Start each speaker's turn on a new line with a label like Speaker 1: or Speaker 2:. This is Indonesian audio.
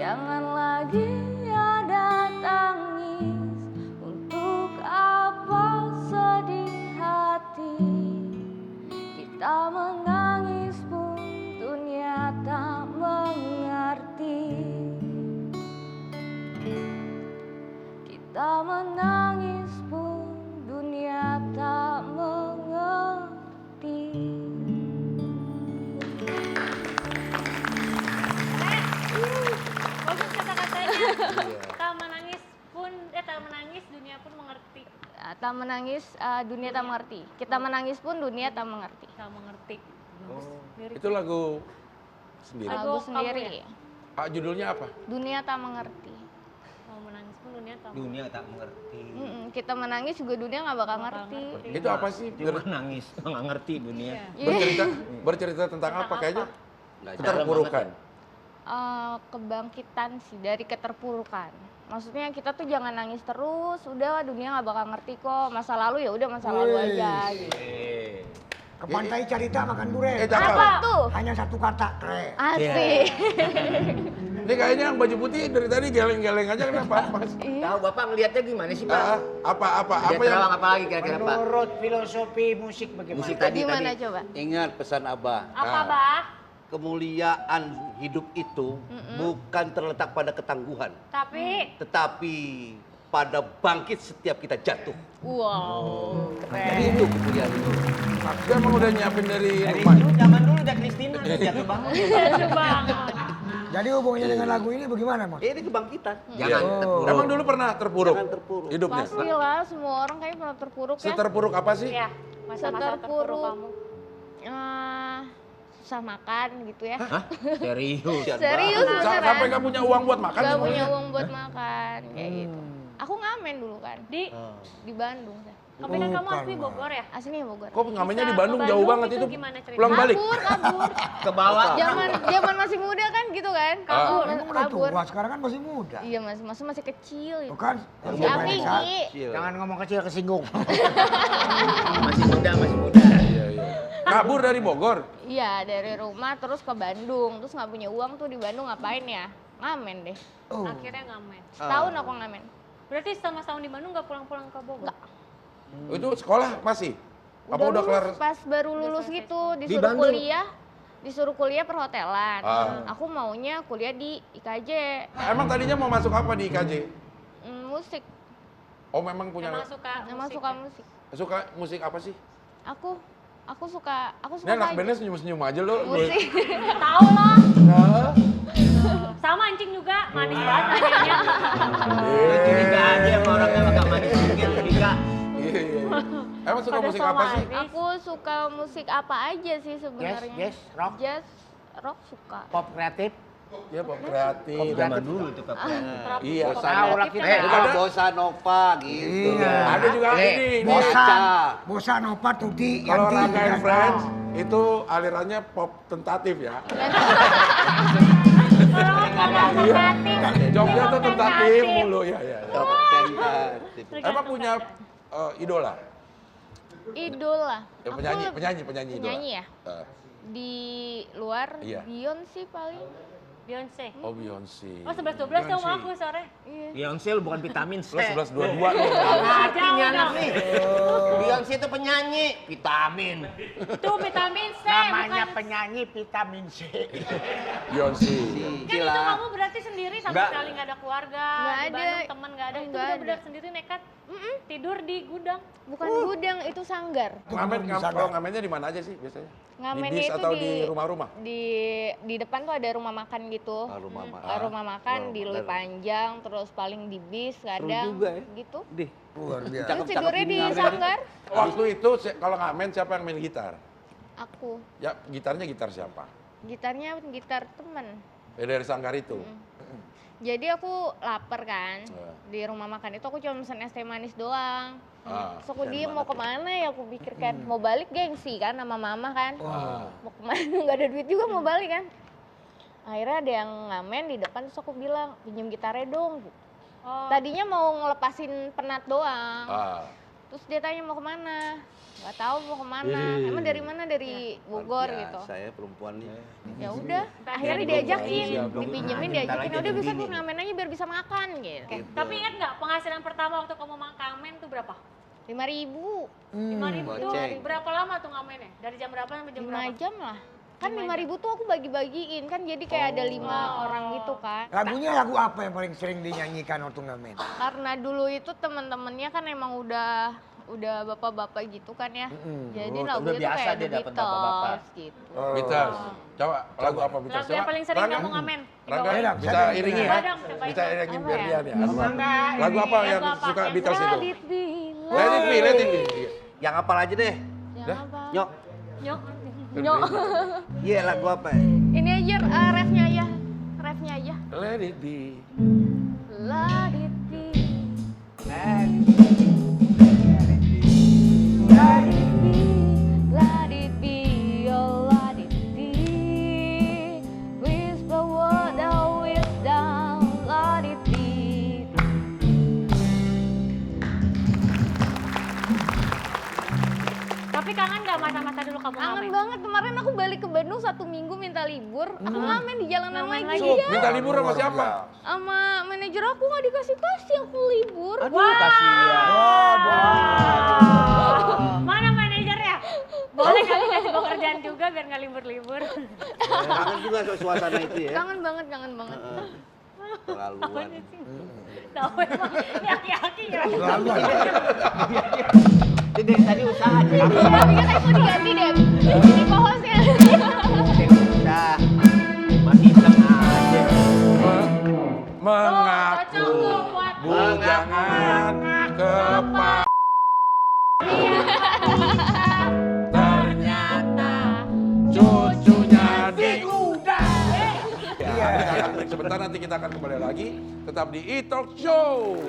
Speaker 1: Jangan lagi ada tangis, untuk apa sedih hati. Kita menangis pun dunia tak mengerti. Kita menangis pun dunia tak mengerti.
Speaker 2: Bagus kata-katanya. Tak menangis dunia pun mengerti.
Speaker 1: Tak menangis dunia tak mengerti. Kita menangis pun dunia tak mengerti.
Speaker 2: Tak mengerti.
Speaker 3: Itu lagu sendiri.
Speaker 1: Lagu
Speaker 2: Lagu
Speaker 1: sendiri.
Speaker 2: kamu ya?
Speaker 3: Judulnya apa?
Speaker 1: Dunia tak mengerti.
Speaker 2: Mau menangis pun dunia tak
Speaker 4: Dunia tak mengerti.
Speaker 1: Kita menangis juga dunia nggak bakal ngerti.
Speaker 3: Itu apa sih?
Speaker 4: Cuma nangis, nggak ngerti dunia.
Speaker 3: Bercerita, bercerita tentang apa kayaknya? Keterpurukan.
Speaker 1: Kebangkitan sih dari keterpurukan. Maksudnya kita tuh jangan nangis terus, udah dunia nggak bakal ngerti kok. Masa lalu ya udah masa lalu aja gitu.
Speaker 5: Ke pantai Carita makan durian.
Speaker 3: Cakep.
Speaker 1: Apa tuh?
Speaker 5: Hanya satu kata, kre.
Speaker 1: Asik.
Speaker 3: Ini kayaknya yang baju putih dari tadi geleng-geleng aja kenapa, Mas?
Speaker 4: Tahu Bapak ngelihatnya gimana sih Pak?
Speaker 3: Apa
Speaker 4: Dia
Speaker 3: yang
Speaker 4: terawang apa lagi kira-kira Pak?
Speaker 5: Menurut filosofi musik bagaimana?
Speaker 4: Musik tadi.
Speaker 1: Gimana coba?
Speaker 6: Ingat pesan Abah,
Speaker 2: Apa, Bah?
Speaker 6: kemuliaan hidup itu bukan terletak pada ketangguhan,
Speaker 2: Tapi
Speaker 6: tetapi pada bangkit setiap kita jatuh.
Speaker 1: Wow.
Speaker 6: Jadi itu kemuliaan hidup.
Speaker 3: Dia emang udah nyiapin dari
Speaker 4: Dari
Speaker 3: rumah?
Speaker 4: dulu, zaman dulu udah Kristina udah jatuh bangun.
Speaker 2: jatuh banget.
Speaker 5: Jadi hubungannya dengan lagu ini bagaimana, Mas?
Speaker 6: Ini kebangkitan.
Speaker 4: Jangan terpuruk.
Speaker 3: Emang dulu pernah terpuruk?
Speaker 6: Jangan terpuruk.
Speaker 3: Hidupnya?
Speaker 1: Pastilah semua orang kayaknya pernah terpuruk ya.
Speaker 3: Seterpuruk apa sih?
Speaker 2: Ya, masa-masa terpuruk kamu.
Speaker 1: Susah makan gitu ya.
Speaker 4: Hah? Serius?
Speaker 1: Serius beneran.
Speaker 3: Sampai nggak punya uang buat makan?
Speaker 1: Gak
Speaker 3: gimana?
Speaker 1: punya uang buat makan kayak gitu. Aku ngamen dulu kan di Bandung.
Speaker 2: Tapi kan kamu
Speaker 5: Bukan,
Speaker 2: asli
Speaker 5: Mbak.
Speaker 2: Bogor ya?
Speaker 1: Aslinya Bogor.
Speaker 3: Kok ngamennya
Speaker 2: Bisa
Speaker 3: di Bandung
Speaker 2: ke
Speaker 3: jauh
Speaker 2: Bandung
Speaker 3: banget
Speaker 2: itu
Speaker 3: itu?
Speaker 2: gimana ceritanya?
Speaker 3: Pulang balik?
Speaker 1: Kabur.
Speaker 4: Ke bawah.
Speaker 1: Zaman masih muda kan gitu kan. Kabur.
Speaker 5: Kamu udah
Speaker 1: Kabur.
Speaker 5: tua, sekarang kan masih muda.
Speaker 1: Iya masih kecil gitu.
Speaker 5: Tuh kan?
Speaker 1: Si Ami.
Speaker 5: Jangan ngomong kecil kesinggung.
Speaker 4: Masih muda, masih muda.
Speaker 3: Iya, iya. Kabur dari Bogor?
Speaker 1: Iya dari rumah terus ke Bandung. Terus nggak punya uang tuh di Bandung ngapain ya? Ngamen deh.
Speaker 5: Oh.
Speaker 2: Akhirnya ngamen.
Speaker 1: Setahun aku ngamen.
Speaker 2: Berarti selama setahun di Bandung nggak pulang-pulang ke Bogor?
Speaker 3: Itu sekolah masih? Apa udah
Speaker 1: lulus,
Speaker 3: kelar?
Speaker 1: pas baru lulus
Speaker 2: selesai
Speaker 1: gitu
Speaker 4: Bandung?
Speaker 1: disuruh kuliah perhotelan.
Speaker 3: Ah.
Speaker 1: Aku maunya kuliah di IKJ.
Speaker 3: Emang tadinya mau masuk apa di IKJ?
Speaker 1: Musik.
Speaker 3: Oh memang punya
Speaker 2: Emang suka
Speaker 1: Emang
Speaker 2: musik
Speaker 1: suka
Speaker 2: ya?
Speaker 1: musik.
Speaker 3: suka musik apa sih?
Speaker 1: Aku suka
Speaker 3: Ini anak
Speaker 1: aja.
Speaker 3: bandnya senyum-senyum aja loh.
Speaker 1: Musik.
Speaker 2: Tahu loh.
Speaker 3: Nah,
Speaker 2: Sama anjing juga, manis banget nanyanya.
Speaker 4: Lu curiga aja sama orangnya agak manis sedikit curiga.
Speaker 3: iya, iya. Emang suka
Speaker 2: Pada
Speaker 3: musik apa sih?
Speaker 2: somalis.
Speaker 1: Aku suka musik apa aja sih sebenarnya.
Speaker 5: Jazz, rock?
Speaker 1: Jazz, rock suka.
Speaker 5: Pop kreatif.
Speaker 3: Ya pop kreatif.
Speaker 4: Zaman dulu tuh Pak.
Speaker 3: Iya.
Speaker 5: Tahu lah kita.
Speaker 6: Bukan bossa nova gitu.
Speaker 5: Iya.
Speaker 3: Ada juga ini.
Speaker 5: Bossa,
Speaker 6: Aca.
Speaker 5: bossa nova, tutti,
Speaker 3: Kalau
Speaker 5: Yanti,
Speaker 3: Rangga and
Speaker 5: Yanti.
Speaker 3: Friends itu alirannya pop tentatif ya. Jogja tuh tentatif mulu ya.
Speaker 6: Top tentatif.
Speaker 3: Emang punya idola?
Speaker 1: Idola.
Speaker 3: Ya, penyanyi idola.
Speaker 1: Penyanyi ya?
Speaker 3: Eh,
Speaker 1: Di luar
Speaker 3: Iya.
Speaker 1: Beyonce paling.
Speaker 2: Beyonce.
Speaker 3: Oh Beyonce.
Speaker 2: Oh 11-12 dong
Speaker 3: Beyonce.
Speaker 2: aku sore.
Speaker 1: Iya.
Speaker 4: Beyonce lu bukan vitamin C.
Speaker 3: 11-22 nih.
Speaker 4: Ngerti nih anak
Speaker 2: dong.
Speaker 4: nih. Beyonce itu penyanyi, vitamin.
Speaker 2: Itu vitamin C.
Speaker 5: Namanya
Speaker 2: bukan-
Speaker 5: penyanyi vitamin C.
Speaker 3: Beyonce.
Speaker 2: Kan itu kamu berarti sendiri sama
Speaker 4: Nggak.
Speaker 2: sekali nggak ada keluarga,
Speaker 1: Nggak
Speaker 2: di
Speaker 1: ada.
Speaker 2: Bandung teman nggak ada. Itu
Speaker 1: Nggak
Speaker 2: benar-benar
Speaker 1: ada.
Speaker 2: sendiri nekat tidur di gudang.
Speaker 1: Bukan gudang, itu sanggar.
Speaker 3: Kalau ngamennya di mana aja sih biasanya?
Speaker 1: Ngamennya
Speaker 3: Di bis
Speaker 1: itu
Speaker 3: atau di rumah-rumah?
Speaker 1: Di depan tuh ada rumah makan gitu.
Speaker 6: Rumah makan.
Speaker 1: Rumah makan di Lui Panjang, terus paling di bis kadang
Speaker 6: juga ya.
Speaker 1: gitu.
Speaker 6: Dih.
Speaker 5: Luar biasa.
Speaker 1: Terus tidurnya di
Speaker 6: ngamen.
Speaker 1: sanggar.
Speaker 3: Waktu itu kalau ngamen siapa yang main gitar?
Speaker 1: Aku.
Speaker 3: Ya gitarnya gitar siapa?
Speaker 1: Gitarnya gitar temen.
Speaker 3: Ya, dari sanggar itu.
Speaker 1: Jadi aku lapar kan.
Speaker 3: Eh.
Speaker 1: Di rumah makan itu aku cuma pesen es teh manis doang.
Speaker 3: Ah,
Speaker 1: Terus aku diem mau kemana ya aku pikirkan. Mau balik gengsi kan sama mama kan.
Speaker 3: Ah.
Speaker 1: Mau kemana nggak ada duit juga mau balik kan. Akhirnya ada yang ngamen di depan terus aku bilang pinjem gitarnya dong.
Speaker 2: Oh,
Speaker 1: Tadinya mau ngelepasin penat doang.
Speaker 3: Ah.
Speaker 1: Terus dia tanya mau kemana, nggak tahu mau kemana. Emang dari mana? Dari Bogor gitu.
Speaker 6: Saya perempuan nih.
Speaker 1: Ya udah, akhirnya diajakin, dipinjemin, diajakin. Udah bisa tuh ngamen aja biar bisa makan gitu.
Speaker 2: Tapi ingat nggak penghasilan pertama waktu kamu ngamen tuh berapa?
Speaker 1: 5.000,
Speaker 2: 5.000 tuh
Speaker 6: Goceng.
Speaker 2: berapa lama tuh ngamennya? Dari jam berapa sampai jam
Speaker 1: 5
Speaker 2: berapa?
Speaker 1: jam lah. Kan 5.000 tuh aku bagi-bagiin kan, jadi kayak ada 5 orang gitu kan.
Speaker 5: Lagunya lagu apa yang paling sering dinyanyikan waktu ngamen?
Speaker 1: Karena dulu itu temen-temennya kan emang udah bapak-bapak gitu kan ya. Jadi
Speaker 4: Oh,
Speaker 1: lagunya
Speaker 4: udah
Speaker 1: tuh
Speaker 4: biasa
Speaker 1: kayak
Speaker 4: dia
Speaker 1: The
Speaker 4: dapet bapak-bapak.
Speaker 1: Beatles gitu.
Speaker 3: Beatles. Coba lagu apa Beatles?
Speaker 2: Lagu yang
Speaker 3: Coba.
Speaker 2: paling sering
Speaker 3: Rangga.
Speaker 2: kamu ngamen?
Speaker 3: Rangga
Speaker 5: Coba.
Speaker 3: bisa
Speaker 5: Coba.
Speaker 3: iringi ya?
Speaker 2: Coba dong, coba
Speaker 3: Bisa
Speaker 2: itu.
Speaker 3: iringin
Speaker 1: Apa
Speaker 3: biar
Speaker 1: ya?
Speaker 3: dia nih. Lagu apa
Speaker 2: Lagu
Speaker 3: yang
Speaker 2: apa?
Speaker 3: suka
Speaker 2: Yang
Speaker 3: Beatles itu?
Speaker 1: Let it be,
Speaker 3: Let it be, let it be.
Speaker 6: Yang apal aja deh.
Speaker 1: Jangan apa?
Speaker 6: Nyok.
Speaker 2: Nyok.
Speaker 1: Nyok.
Speaker 6: Iya lagu apa?
Speaker 1: Ini aja refnya aja. Refnya aja.
Speaker 3: Let it be.
Speaker 1: Let it be. Let it be, let it be, oh let it be. Whisper what thou wilt down, let it be.
Speaker 2: Tapi kangen nggak masa-masa dulu kamu
Speaker 1: Kangen
Speaker 2: ngamen?
Speaker 1: banget, kemarin aku balik ke Bandung 1 minggu minta libur. Aku ngamen di jalanan
Speaker 2: Ngamen
Speaker 1: lagi
Speaker 2: lagi.
Speaker 1: ya.
Speaker 3: Minta libur sama siapa?
Speaker 1: Sama manajer aku nggak dikasih aku libur.
Speaker 4: Aduh, kasihan.
Speaker 2: Mana manajernya? Boleh kali kasih pekerjaan juga biar nggak libur-libur.
Speaker 6: Kangen juga suasana itu ya.
Speaker 1: Kangen banget, kangen banget.
Speaker 6: Terlaluan.
Speaker 2: Tahu emang yaki-yaki ya.
Speaker 4: Itu dari tadi usaha aja.
Speaker 1: Tapi katanya mau diganti deh. Jadi co-hostnya.
Speaker 4: Udah. Masih iseng aja.
Speaker 3: Mengaku
Speaker 2: cocok tuh buat
Speaker 3: bujangan kepak. Ternyata cucunya di gudang. Sebentar nanti kita akan kembali lagi. Tetap di E-Talk Show.